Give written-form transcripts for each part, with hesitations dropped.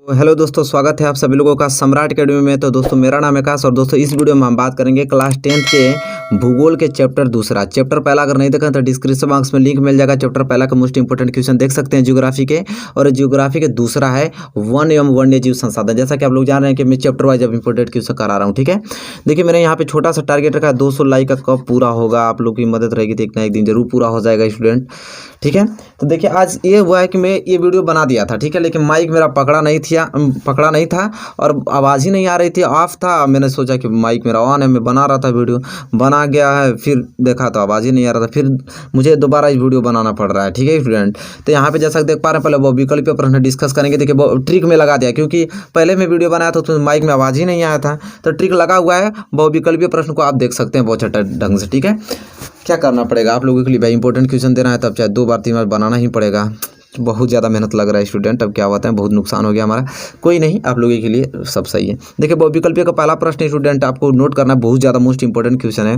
तो हेलो दोस्तों, स्वागत है आप सभी लोगों का सम्राट अकेडमी में। तो दोस्तों मेरा नाम है आकाश और दोस्तों इस वीडियो में हम बात करेंगे क्लास 10th के भूगोल के चैप्टर दूसरा। चैप्टर पहला अगर नहीं देखा तो डिस्क्रिप्शन बॉक्स में लिंक मिल जाएगा। चैप्टर पहला का मोस्ट इंपोर्टेंट क्वेश्चन देख सकते हैं ज्योग्राफी के, और ज्योग्राफी के दूसरा है वन एवं वन्य जीव संसाधन। जैसा कि आप लोग जान रहे हैं कि मैं चैप्टर वाइज अब इंपोर्टेंट क्वेश्चन करा रहा हूँ। ठीक है, देखिए मैंने यहाँ पे छोटा सा टारगेट रखा है 200 लाइक का। कब पूरा होगा, आप लोग की मदद रहेगी तो एक ना एक दिन जरूर पूरा हो जाएगा स्टूडेंट। ठीक है, तो देखिए आज ये हुआ है कि मैं ये वीडियो बना दिया था, ठीक है, लेकिन माइक मेरा पकड़ा नहीं था और आवाज़ ही नहीं आ रही थी, ऑफ था। मैंने सोचा कि माइक मेरा ऑन है, मैं बना रहा था, वीडियो बना गया है, फिर देखा तो आवाज़ ही नहीं आ रहा था, फिर मुझे दोबारा इस वीडियो बनाना पड़ रहा है। ठीक है स्टूडेंट, तो यहाँ पे जैसा देख पा रहे हैं पहले वो विकल्प पर हम डिस्कस करेंगे। देखिए वो ट्रिक में लगा दिया, क्योंकि पहले मैं वीडियो बनाया था तो माइक में आवाज़ ही नहीं आया था, तो ट्रिक लगा हुआ है। बहुविकल्पीय प्रश्न को आप देख सकते हैं बहुत अच्छा ढंग से। ठीक है, क्या करना पड़ेगा आप लोगों के लिए भाई, इंपॉर्टेंट क्वेश्चन देना है तब चाहे 2 बार 3 बार बनाना ही पड़ेगा। बहुत ज़्यादा मेहनत लग रहा है स्टूडेंट, अब क्या होता है, बहुत नुकसान हो गया हमारा। कोई नहीं, आप लोगों के लिए सब सही है। देखिए बहुविकल्पीय का पहला प्रश्न स्टूडेंट आपको नोट करना, बहुत ज़्यादा मोस्ट इंपॉर्टेंट क्वेश्चन है।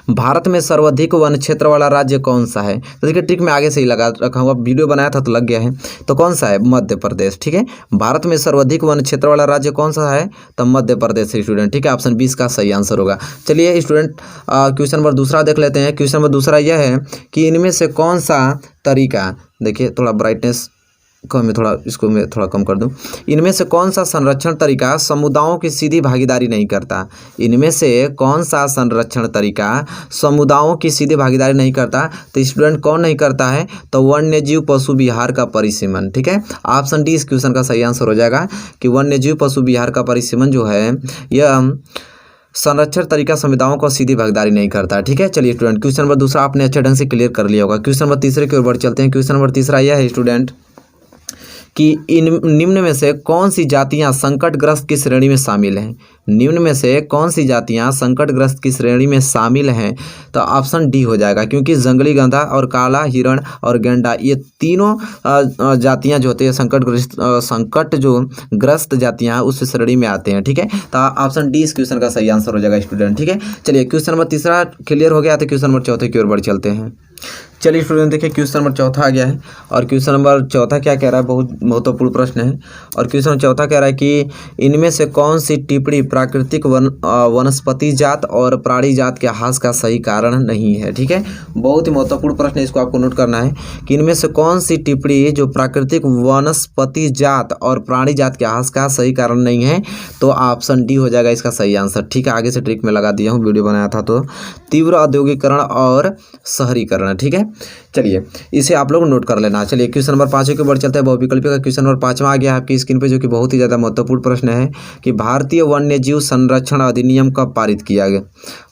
भारत में सर्वाधिक वन क्षेत्र वाला राज्य कौन सा है? तो देखिए ट्रिक में आगे से ही लगा रखा हूँ, वीडियो बनाया था तो लग गया है। तो कौन सा है? मध्य प्रदेश। ठीक है, भारत में सर्वाधिक वन क्षेत्र वाला राज्य कौन सा है? तो मध्य प्रदेश है स्टूडेंट। ठीक है, ऑप्शन 20 का सही आंसर होगा। चलिए स्टूडेंट क्वेश्चन नंबर दूसरा देख लेते हैं। क्वेश्चन नंबर दूसरा यह है कि इनमें से कौन सा तरीका, देखिए थोड़ा ब्राइटनेस को मैं थोड़ा कम कर दूं। इनमें से कौन सा संरक्षण तरीका समुदायों की सीधी भागीदारी नहीं करता? इनमें से कौन सा संरक्षण तरीका समुदायों की सीधी भागीदारी नहीं करता? तो स्टूडेंट कौन नहीं करता है? तो वन्य जीव पशु विहार का परिसीमन। ठीक है, ऑप्शन डी इस क्वेश्चन का सही आंसर हो जाएगा कि वन्य जीव पशु विहार का परिसीमन जो है यह संरक्षण तरीका समुदायों को सीधी भागीदारी नहीं करता है। ठीक है, चलिए स्टूडेंट क्वेश्चन नंबर दूसरा आपने अच्छे ढंग से क्लियर कर लिया होगा। क्वेश्चन नंबर तीसरे की ओर बढ़ चलते हैं। क्वेश्चन नंबर तीसरा यह है स्टूडेंट कि इन निम्न में से कौन सी जातियां संकटग्रस्त की श्रेणी में शामिल हैं? निम्न में से कौन सी जातियां संकटग्रस्त की श्रेणी में शामिल हैं? तो ऑप्शन डी हो जाएगा, क्योंकि जंगली गधा और काला हिरण और गेंडा ये तीनों जातियां जो होती है संकट जो ग्रस्त जातियां उस श्रेणी में आते हैं। ठीक है, तो ऑप्शन डी इस क्वेश्चन का सही आंसर हो जाएगा स्टूडेंट। ठीक है, चलिए क्वेश्चन नंबर तीसरा क्लियर हो गया, तो क्वेश्चन नंबर चौथे की ओर बढ़ चलते हैं। चलिए स्टूडेंट देखिए क्वेश्चन नंबर चौथा आ गया है, और क्वेश्चन नंबर चौथा क्या कह रहा है, बहुत महत्वपूर्ण प्रश्न है। और क्वेश्चन चौथा कह रहा है कि इनमें से कौन सी टिप्पणी प्राकृतिक वनस्पति जात और प्राणी जात के ह्रास का सही कारण नहीं है? ठीक है, बहुत ही महत्वपूर्ण प्रश्न है, इसको आपको नोट करना है कि इनमें से कौन सी टिप्पणी जो प्राकृतिक वनस्पति जात और प्राणी जात के ह्रास का सही कारण नहीं है? तो ऑप्शन डी हो जाएगा इसका सही आंसर। ठीक है, आगे से ट्रिक में लगा दिया हूँ, वीडियो बनाया था। तो तीव्र औद्योगिकरण और शहरीकरण। ठीक है, चलिए इसे आप लोग नोट कर लेना। चलिए क्वेश्चन नंबर 5 के ऊपर चलते हैं। बहुविकल्पीय का क्वेश्चन नंबर 5वां आ गया आपकी स्क्रीन पे, जो कि बहुत ही ज़्यादा महत्वपूर्ण प्रश्न है कि भारतीय वन्य जीव संरक्षण अधिनियम कब पारित किया गया?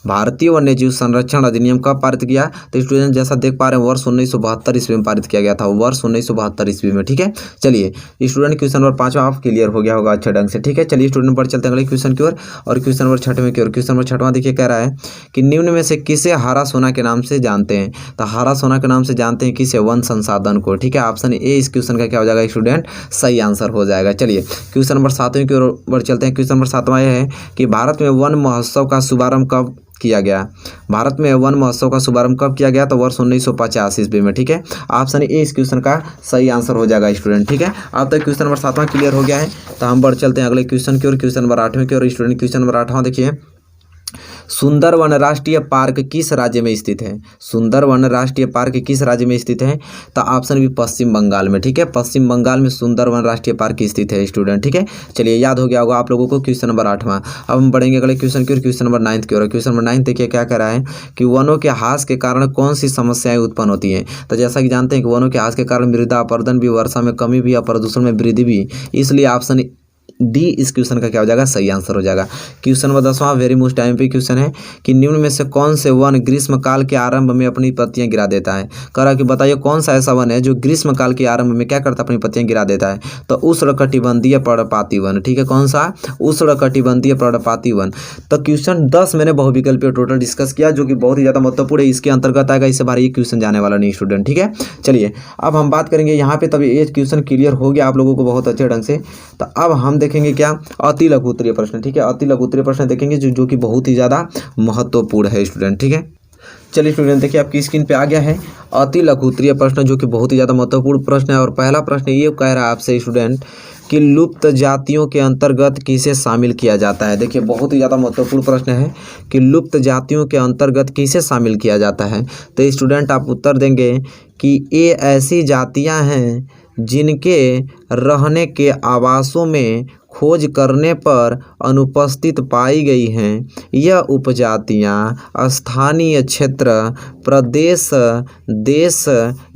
भारतीय वन्य जीव संरक्षण अधिनियम कब पारित किया? तो स्टूडेंट जैसा देख पा रहे हैं वर्ष 1972 ईस्वी में पारित किया गया था, वर्ष 1972 ईस्वी में। ठीक है, चलिए स्टूडेंट क्वेश्चन नंबर 5वां आप क्लियर हो गया होगा अच्छे ढंग से। ठीक है, चलिए स्टूडेंट पर चलते हैं अगले क्वेश्चन की ओर, और क्वेश्चन नंबर 6वें की ओर। क्वेश्चन नंबर 6वां देखिए कह रहा है कि निम्न में से किसे हरा सोना के नाम से जानते हैं? तो हरा सोना के नाम से जानते हैं किसे? वन संसाधन को। ठीक है, ऑप्शन ए इस क्वेश्चन का क्या हो जाएगा स्टूडेंट? सही आंसर हो जाएगा। चलिए क्वेश्चन नंबर 7वें की ओर बढ़ चलते हैं। क्वेश्चन नंबर 7वां यह है कि भारत में वन महोत्सव का शुभारंभ कब किया गया? भारत में वन महोत्सव का शुभारंभ कब किया गया? तो वर्ष 1950 ईस्वी में। ठीक है, ऑप्शन ए इस क्वेश्चन का सही आंसर हो जाएगा स्टूडेंट। ठीक है, अब तक क्वेश्चन नंबर 7वां क्लियर हो गया है, तो हम बढ़ चलते हैं अगले क्वेश्चन की ओर। क्वेश्चन नंबर 8वें की ओर स्टूडेंट। क्वेश्चन नंबर 8वां देखिए, सुंदरवन राष्ट्रीय पार्क किस राज्य में स्थित है? सुंदरवन राष्ट्रीय पार्क किस राज्य में स्थित है? तो ऑप्शन बी पश्चिम बंगाल में। ठीक है, पश्चिम बंगाल में सुंदरवन राष्ट्रीय पार्क स्थित है स्टूडेंट। ठीक है, चलिए याद हो गया होगा आप लोगों को क्वेश्चन नंबर 8वां। अब हम बढ़ेंगे अगले क्वेश्चन की ओर, क्वेश्चन नंबर 9 की ओर। क्वेश्चन नंबर 9 देखिए क्या कह रहा है कि वनों के ह्रास के कारण कौन सी समस्याएं उत्पन्न होती हैं? तो जैसा कि जानते हैं कि वनों के ह्रास के कारण मृदा अपरदन भी, वर्षा में कमी भी और प्रदूषण में वृद्धि भी, इसलिए ऑप्शन डी इस क्वेश्चन का क्या हो जाएगा? सही आंसर हो जाएगा। क्वेश्चन नंबर 10वां वेरी मोस्ट टाइम पे क्वेश्चन है कि निम्न में से कौन से वन ग्रीष्म काल के आरंभ में अपनी पत्तियां गिरा देता है? कह रहा कि बताइए कौन सा ऐसा वन है जो ग्रीष्म काल के आरंभ में क्या करता है? अपनी पत्तियां गिरा देता है। तो उष्णकटिबंधीय पर्णपाती वन। ठीक है, कौन सा? उष्णकटिबंधीय पर्णपाती वन। तो क्वेश्चन 10 मैंने बहुविकल्पीय टोटल डिस्कस किया, जो कि बहुत ही ज़्यादा महत्वपूर्ण है, इसके अंतर्गत आएगा, इससे बाहर ये क्वेश्चन जाने वाला नहीं स्टूडेंट। ठीक है, चलिए अब हम बात करेंगे यहाँ पे, तभी ये क्वेश्चन क्लियर हो गया आप लोगों को बहुत अच्छे ढंग से। तो अब हम देखेंगे क्या? अति लघु उत्तरीय प्रश्न। ठीक है, अति लघु उत्तरीय प्रश्न देखेंगे जो कि बहुत ही ज़्यादा महत्वपूर्ण है स्टूडेंट। ठीक है, चलिए स्टूडेंट देखिए आपकी स्क्रीन पे आ गया है अति लघु उत्तरीय प्रश्न, जो कि बहुत ही ज़्यादा महत्वपूर्ण प्रश्न है। और पहला प्रश्न ये कह रहा है आपसे स्टूडेंट कि लुप्त जातियों के अंतर्गत किसे शामिल किया जाता है। देखिए बहुत ही ज़्यादा महत्वपूर्ण प्रश्न है कि लुप्त जातियों के अंतर्गत किसे शामिल किया जाता है। तो स्टूडेंट आप उत्तर देंगे कि ये ऐसी जातियां हैं जिनके रहने के आवासों में खोज करने पर अनुपस्थित पाई गई हैं। यह उपजातियां स्थानीय क्षेत्र, प्रदेश, देश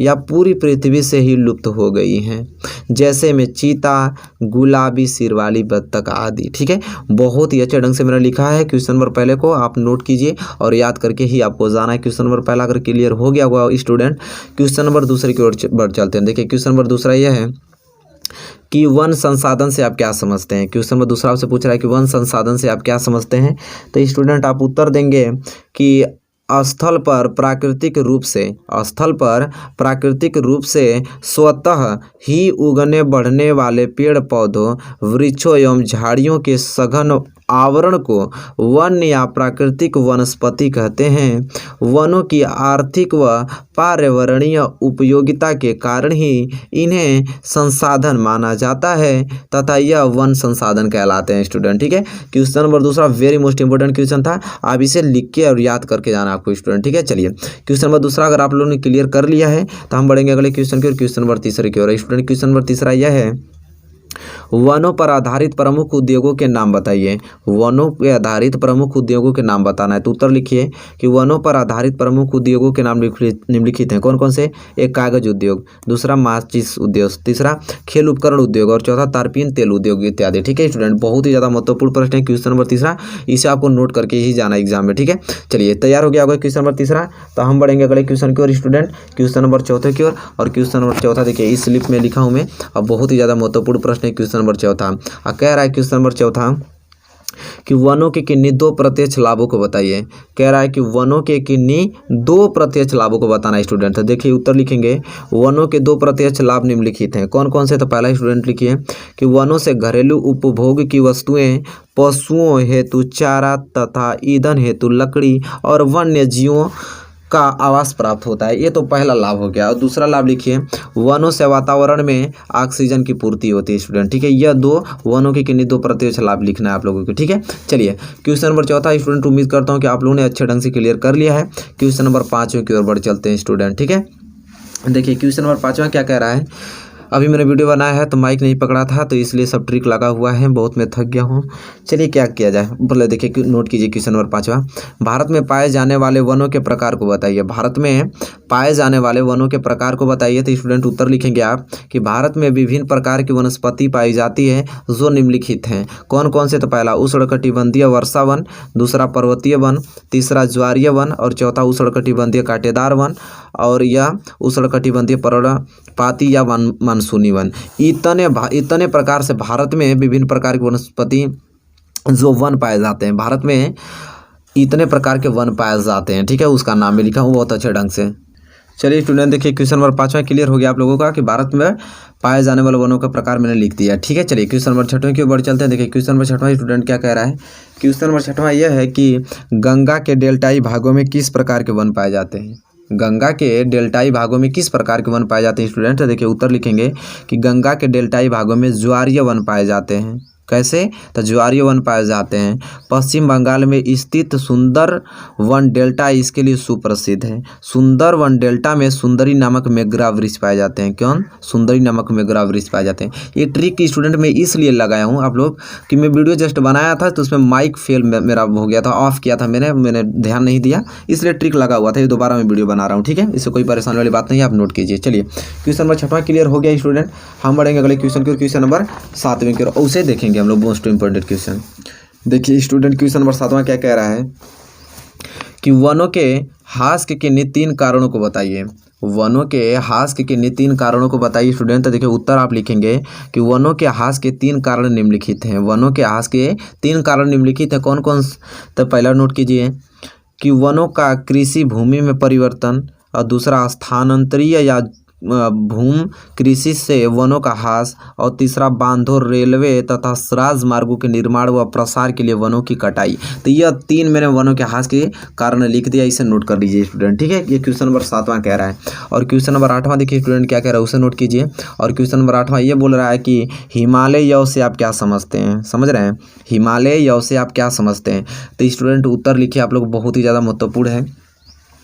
या पूरी पृथ्वी से ही लुप्त हो गई हैं, जैसे में चीता, गुलाबी सिर वाली बत्तख आदि। ठीक है, बहुत ही अच्छे ढंग से मैंने लिखा है। क्वेश्चन नंबर पहले को आप नोट कीजिए और याद करके ही आपको जाना है। क्वेश्चन नंबर पहला अगर क्लियर हो गया हुआ स्टूडेंट, क्वेश्चन नंबर दूसरे की ओर बढ़ चलते हैं। देखिए क्वेश्चन नंबर दूसरा यह है कि वन संसाधन से आप क्या समझते हैं। क्वेश्चन नंबर दूसरा आपसे पूछ रहा है कि वन संसाधन से आप क्या समझते हैं। तो स्टूडेंट आप उत्तर देंगे कि स्थल पर प्राकृतिक रूप से स्वतः ही उगने बढ़ने वाले पेड़ पौधों, वृक्षों एवं झाड़ियों के सघन आवरण को वन या प्राकृतिक वनस्पति कहते हैं। वनों की आर्थिक व पर्यावरणीय उपयोगिता के कारण ही इन्हें संसाधन माना जाता है तथा यह वन संसाधन कहलाते हैं स्टूडेंट। ठीक है, क्वेश्चन नंबर दूसरा वेरी मोस्ट इंपोर्टेंट क्वेश्चन था, आप इसे लिख के और याद करके जाना आपको स्टूडेंट। ठीक है, चलिए क्वेश्चन नंबर दूसरा अगर आप लोगों ने क्लियर कर लिया है तो हम बढ़ेंगे अगले क्वेश्चन की ओर। क्वेश्चन नंबर तीसरे की ओर स्टूडेंट। क्वेश्चन नंबर तीसरा यह है वनों पर आधारित प्रमुख उद्योगों के नाम बताइए। वनों पर आधारित प्रमुख उद्योगों के नाम बताना है। तो उत्तर लिखिए कि वनों पर आधारित प्रमुख उद्योगों के नाम निम्नलिखित हैं। कौन कौन से? एक कागज उद्योग, दूसरा माचिस उद्योग, तीसरा खेल उपकरण उद्योग और चौथा तारपीन तेल उद्योग इत्यादि। ठीक है स्टूडेंट, बहुत ही ज़्यादा महत्वपूर्ण प्रश्न है क्वेश्चन नंबर तीसरा, इसे आपको नोट करके ही जाना एग्जाम में। ठीक है, चलिए तैयार हो गया होगा क्वेश्चन नंबर तीसरा। तो हम बढ़ेंगे अगले क्वेश्चन की ओर स्टूडेंट, क्वेश्चन नंबर चौथे की ओर। और क्वेश्चन नंबर चौथा देखिए इस स्लिप में लिखा हूँ मैं, अब बहुत ही ज़्यादा महत्वपूर्ण प्रश्न है क्वेश्चन नंबर चौथा। कह रहा है क्वेश्चन नंबर चौथा कि वनों के किन्हीं दो प्रत्यक्ष लाभों को बताइए। कह रहा है कि वनों के किन्हीं दो प्रत्यक्ष लाभों को बताना है स्टूडेंट। तो देखिए उत्तर लिखेंगे वनों के दो प्रत्यक्ष लाभ निम्नलिखित हैं। कौन कौन से? तो पहला स्टूडेंट लिखिए कि वनों से घरेलू उपभोग की वस्तुएं, पशुओं हेतु चारा तथा ईंधन हेतु लकड़ी और वन्य जीवों का आवास प्राप्त होता है। ये तो पहला लाभ हो गया। और दूसरा लाभ लिखिए वनों से वातावरण में ऑक्सीजन की पूर्ति होती है स्टूडेंट। ठीक है, यह दो वनों के किन्हीं दो प्रत्यक्ष लाभ लिखना है आप लोगों को। ठीक है, चलिए क्वेश्चन नंबर चौथा स्टूडेंट, उम्मीद करता हूँ कि आप लोगों ने अच्छे ढंग से क्लियर कर लिया है। क्वेश्चन नंबर पाँचवें की ओर बढ़ चलते हैं स्टूडेंट। ठीक है, देखिए क्वेश्चन नंबर पाँचवा क्या कह रहा है। अभी मैंने वीडियो बनाया है तो माइक नहीं पकड़ा था तो इसलिए सब ट्रिक लगा हुआ है, बहुत मैं थक गया हूँ। चलिए क्या किया जाए, बोले देखिए नोट कीजिए क्वेश्चन नंबर पाँचवा। भारत में पाए जाने वाले वनों के प्रकार को बताइए। भारत में पाए जाने वाले वनों के प्रकार को बताइए। तो स्टूडेंट उत्तर लिखेंगे आप कि भारत में विभिन्न प्रकार की वनस्पति पाई जाती है जो निम्नलिखित हैं। कौन कौन से? तो पहला उष्णकटिबंधीय वर्षा वन, दूसरा पर्वतीय वन, तीसरा ज्वारीय वन और चौथा उष्णकटिबंधीय कांटेदार वन और यह उष्णकटिबंधीय पर्णपाती या मानसूनी वन। इतने प्रकार से भारत में विभिन्न प्रकार की वनस्पति जो वन पाए जाते हैं, भारत में इतने प्रकार के वन पाए जाते हैं। ठीक है, उसका नाम भी लिखा हूँ बहुत अच्छे ढंग से। चलिए स्टूडेंट देखिए क्वेश्चन नंबर पाँचवा क्लियर हो गया आप लोगों का कि भारत में पाए जाने वाले वनों का प्रकार मैंने लिख दिया। ठीक है, चलिए क्वेश्चन नंबर छठवें की ओर बढ़ चलते हैं। देखिए क्वेश्चन नंबर छठवां स्टूडेंट क्या कह रहा है। क्वेश्चन नंबर छठवां यह है कि गंगा के डेल्टाई भागों में किस प्रकार के वन पाए जाते हैं। गंगा के डेल्टाई भागों में किस प्रकार के वन पाए जाते हैं स्टूडेंट। देखिए उत्तर लिखेंगे कि गंगा के डेल्टाई भागों में ज्वारीय वन पाए जाते हैं। कैसे? तो ज्वारीय वन पाए जाते हैं। पश्चिम बंगाल में स्थित सुंदर वन डेल्टा इसके लिए सुप्रसिद्ध है। सुंदर वन डेल्टा में सुंदरी नामक मेघरा वृक्ष पाए जाते हैं। कौन? सुंदरी नामक मेघरा वृक्ष पाए जाते हैं। ये ट्रिक स्टूडेंट मैं इसलिए लगाया हूँ आप लोग कि मैं वीडियो जस्ट बनाया था तो उसमें माइक फेल मेरा हो गया था, ऑफ किया था मैंने ध्यान नहीं दिया, इसलिए ट्रिक लगा हुआ था। ये दोबारा मैं वीडियो बना रहा हूँ। ठीक है, इससे कोई परेशानी वाली बात नहीं है, आप नोट कीजिए। चलिए क्वेश्चन नंबर छठवां क्लियर हो गया स्टूडेंट। हम बढ़ेंगे अगले क्वेश्चन की ओर, क्वेश्चन नंबर सातवें की ओर। उसे देखेंगे हम लोग मोस्ट इंपोर्टेंट क्वेश्चन। देखिए स्टूडेंट क्वेश्चन नंबर सातवां क्या कह रहा है कि वनों के ह्रास के किन्हीं तीन कारणों को बताइए। वनों के ह्रास के किन्हीं तीन कारणों को बताइए स्टूडेंट। तो देखिए उत्तर आप लिखेंगे कि वनों के ह्रास के तीन कारण निम्नलिखित हैं। वनों के ह्रास के तीन कारण निम्नलिखित हैं। कौन कौन? तो पहला नोट कीजिए कि वनों का कृषि भूमि में परिवर्तन और दूसरा स्थानांतरीय या भूमि कृषि से वनों का ह्रास, और तीसरा बांधों, रेलवे तथा राजमार्गों के निर्माण व प्रसार के लिए वनों की कटाई। तो यह 3 मैंने वनों के ह्रास के कारण लिख दिया, इसे नोट कर लीजिए स्टूडेंट, ठीक है। ये क्वेश्चन नंबर 7वां कह रहा है। और क्वेश्चन नंबर 8वां देखिए स्टूडेंट क्या कह रहा है, उसे नोट कीजिए। और क्वेश्चन नंबर 8वां ये बोल रहा है कि हिमालय यव से आप क्या समझते हैं, समझ रहे हैं, हिमालय यव से आप क्या समझते हैं। तो स्टूडेंट उत्तर लिखिए आप लोग, बहुत ही ज़्यादा महत्वपूर्ण है।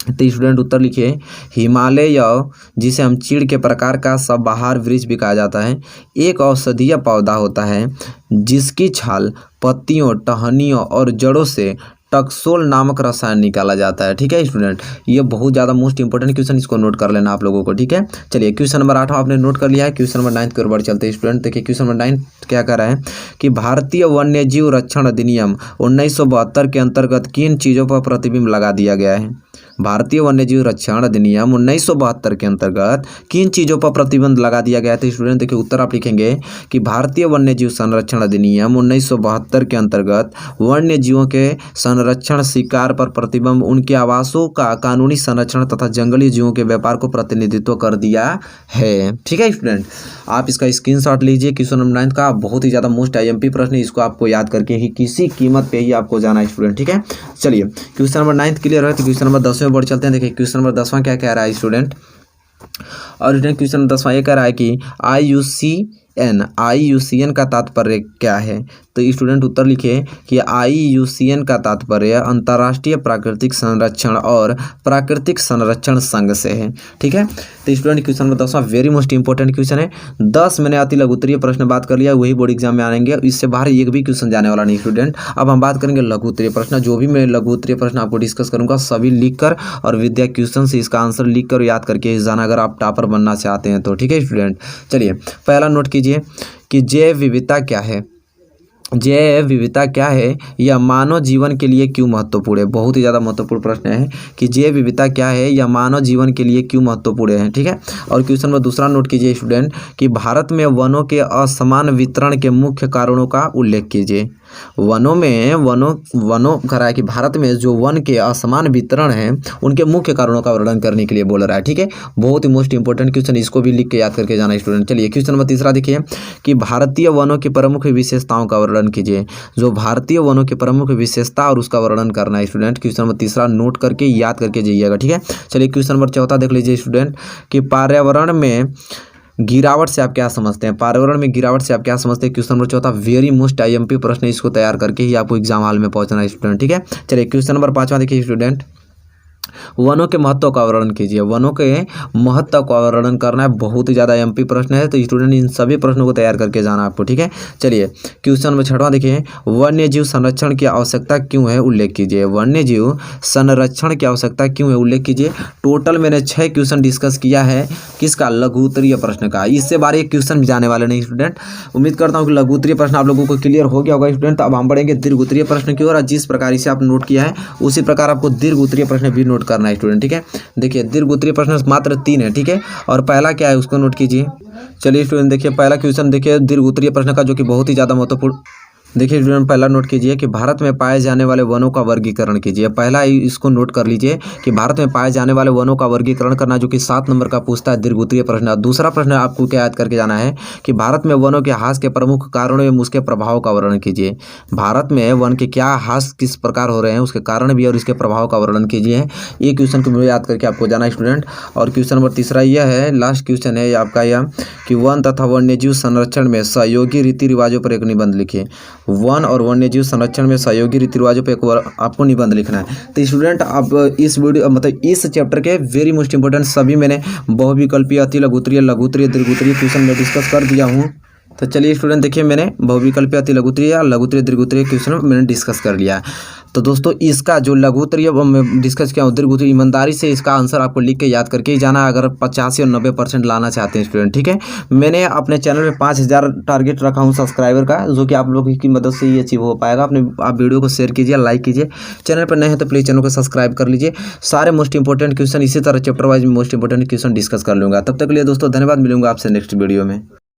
तो स्टूडेंट उत्तर लिखिए, हिमालय यव जिसे हम चीड़ के प्रकार का सदाबहार वृक्ष भी कहा जाता है, एक औषधीय पौधा होता है जिसकी छाल, पत्तियों, टहनियों और जड़ों से टक्सोल नामक रसायन निकाला जाता है, ठीक है स्टूडेंट। ये बहुत ज़्यादा मोस्ट इंपॉर्टेंट क्वेश्चन, इसको नोट कर लेना आप लोगों को, ठीक है। चलिए क्वेश्चन नंबर 8 आपने नोट कर लिया है। क्वेश्चन नंबर 9 की ओर बढ़ चलते हैं स्टूडेंट। देखिए क्वेश्चन नंबर 9 क्या कर रहा है कि भारतीय वन्यजीव रक्षण अधिनियम 1972 के अंतर्गत किन चीज़ों पर प्रतिबंध लगा दिया गया है। भारतीय वन्यजीव रक्षण अधिनियम 1972 के अंतर्गत किन चीज़ों पर प्रतिबंध लगा दिया गया था स्टूडेंट। देखिए उत्तर आप लिखेंगे कि भारतीय वन्यजीव संरक्षण अधिनियम 1972 के अंतर्गत वन्यजीवों के संरक्षण, शिकार पर प्रतिबंध, उनके आवासों का कानूनी संरक्षण तथा जंगली जीवों के व्यापार को प्रतिनिधित्व कर दिया है, ठीक है स्टूडेंट। आप इसका स्क्रीनशॉट लीजिए क्वेश्चन नंबर 9 का, बहुत ही ज़्यादा मोस्ट IMP प्रश्न है, इसको आपको याद करके ही किसी कीमत पे ही आपको जाना है स्टूडेंट, ठीक है। चलिए क्वेश्चन नंबर 9 क्लियर है, तो क्वेश्चन नंबर 10 में बढ़ चलते हैं। देखिए क्वेश्चन नंबर 10वां क्या कह रहा है स्टूडेंट। और क्वेश्चन नंबर 10वां ये कह रहा है कि IUCN का तात्पर्य क्या है। तो स्टूडेंट उत्तर लिखिए कि IUCN का तात्पर्य अंतर्राष्ट्रीय प्राकृतिक संरक्षण और प्राकृतिक संरक्षण संघ से है, ठीक है। तो स्टूडेंट क्वेश्चन नंबर 10वां वेरी मोस्ट इंपॉर्टेंट क्वेश्चन है। 10 मैंने अति लघुत्तरीय प्रश्न बात कर लिया, वही बोर्ड एग्जाम में आएंगे, इससे बाहर एक भी क्वेश्चन जाने वाला नहीं स्टूडेंट। अब हम बात करेंगे लघुत्तरीय प्रश्न। जो भी मैं लघुत्तरीय प्रश्न आपको डिस्कस करूंगा सभी लिख कर और विद्या क्वेश्चन से इसका आंसर लिख कर याद करके जाना, अगर आप टॉपर बनना चाहते हैं तो, ठीक है स्टूडेंट। चलिए पहला नोट कीजिए कि जैव विविधता क्या है। जैव विविधता क्या है, यह मानव जीवन के लिए क्यों महत्वपूर्ण है। बहुत ही ज़्यादा महत्वपूर्ण प्रश्न है कि जैव विविधता क्या है, यह मानव जीवन के लिए क्यों महत्वपूर्ण है, ठीक है। और क्वेश्चन नंबर दूसरा नोट कीजिए स्टूडेंट कि भारत में वनों के असमान वितरण के मुख्य कारणों का उल्लेख कीजिए। वनों कह रहा है कि भारत में जो वन के असमान वितरण है उनके मुख्य कारणों का वर्णन करने के लिए बोल रहा है, ठीक है। बहुत ही मोस्ट इंपॉर्टेंट क्वेश्चन, इसको भी लिख के याद करके जाना स्टूडेंट। चलिए क्वेश्चन नंबर तीसरा देखिए कि भारतीय वनों की प्रमुख विशेषताओं का वर्णन कीजिए। जो भारतीय वनों की प्रमुख विशेषता और उसका वर्णन करना है स्टूडेंट। क्वेश्चन नंबर तीसरा नोट करके याद करके जाइएगा, ठीक है। चलिए क्वेश्चन नंबर चौथा देख लीजिए स्टूडेंट कि पर्यावरण में गिरावट से आप क्या समझते हैं। पर्यावरण में गिरावट से आप क्या समझते हैं। क्वेश्चन नंबर चौथा वेरी मोस्ट IMP प्रश्न, इसको तैयार करके ही आपको एग्जाम हॉल में पहुंचना है स्टूडेंट, ठीक है। चलिए क्वेश्चन नंबर 5वां देखिए स्टूडेंट, वनों के महत्व का वर्णन कीजिए। वनों के महत्व का वर्णन करना है, बहुत ही ज़्यादा MP प्रश्न है, तो स्टूडेंट इन सभी प्रश्नों को तैयार करके जाना आपको, ठीक है। चलिए क्वेश्चन नंबर 6वां देखिए, वन्यजीव संरक्षण की आवश्यकता क्यों है, उल्लेख कीजिए। वन्यजीव संरक्षण की आवश्यकता क्यों है, उल्लेख कीजिए। टोटल मैंने 6 क्वेश्चन डिस्कस किया है, किसका, लघु उत्तरीय प्रश्न का। इससे बार एक क्वेश्चन भी जाने वाले नहीं स्टूडेंट। उम्मीद करता हूँ कि लघु उत्तरीय प्रश्न आप लोगों को क्लियर हो गया होगा स्टूडेंट। अब हम बढ़ेंगे दीर्घ उत्तरीय प्रश्न की ओर। जिस प्रकार इसे आप नोट किया है उसी प्रकार आपको दीर्घ उत्तरीय प्रश्न भी नोट करना है स्टूडेंट, ठीक है। देखिए दीर्घ उत्तरीय प्रश्न मात्र 3 है, ठीक है। और पहला क्या है उसको नोट कीजिए। चलिए स्टूडेंट देखिए पहला क्वेश्चन देखिए दीर्घ उत्तरीय प्रश्न का, जो कि बहुत ही ज़्यादा महत्वपूर्ण। देखिए स्टूडेंट पहला नोट कीजिए कि भारत में पाए जाने वाले वनों का वर्गीकरण कीजिए। पहला इसको नोट कर लीजिए कि भारत में पाए जाने वाले वनों का वर्गीकरण करना, जो कि 7 नंबर का पूछता है दीर्घ उत्तरीय प्रश्न। दूसरा प्रश्न आपको क्या याद करके जाना है कि भारत में वनों के ह्रास के प्रमुख कारणों एवं उसके प्रभाव का वर्णन कीजिए। भारत में वन के क्या ह्रास किस प्रकार हो रहे हैं उसके कारण भी और इसके प्रभाव का वर्णन कीजिए। ये क्वेश्चन को याद करके आपको जाना है स्टूडेंट। और क्वेश्चन नंबर तीसरा यह है, लास्ट क्वेश्चन है आपका यह कि वन तथा वन्यजीव संरक्षण में सहयोगी रीति रिवाजों पर एक निबंध लिखिए। वन और वन्यजीव संरक्षण में सहयोगी रीति रिवाजों पर एक आपको निबंध लिखना है। तो स्टूडेंट अब इस वीडियो मतलब इस चैप्टर के वेरी मोस्ट इंपॉर्टेंट सभी मैंने बहुविकल्पीय, अति लघुत्तरीय, लघुत्तरीय, दीर्घोत्तरीय क्वेश्चन में डिस्कस कर दिया हूँ। तो चलिए स्टूडेंट देखिए मैंने बहुविकल्पीय, अति लघुत्तरीय, लघुत्तरीय, दीर्घोत्तरीय क्वेश्चन मैंने डिस्कस कर लिया। तो दोस्तों इसका जो लघुत्तरीय मैं डिस्कस किया हूँ, दीर्घोत्तरीय, ईमानदारी से इसका आंसर आपको लिख के याद करके ही जाना अगर 85 और 90% लाना चाहते हैं स्टूडेंट, ठीक है। मैंने अपने चैनल पे 5000 टारगेट रखा हूँ सब्सक्राइबर का, जो कि आप लोगों की मदद से ये अचीव हो पाएगा। आप वीडियो को शेयर कीजिए, लाइक कीजिए। चैनल पर नए हैं तो प्लीज़ चैनल को सब्सक्राइब कर लीजिए। सारे मोस्ट इंपॉर्टेंट क्वेश्चन इसी तरह chapter wise most important question discuss कर लूँगा। तब तक के लिए दोस्तों धन्यवाद, मिलूंगा आपसे नेक्स्ट वीडियो में।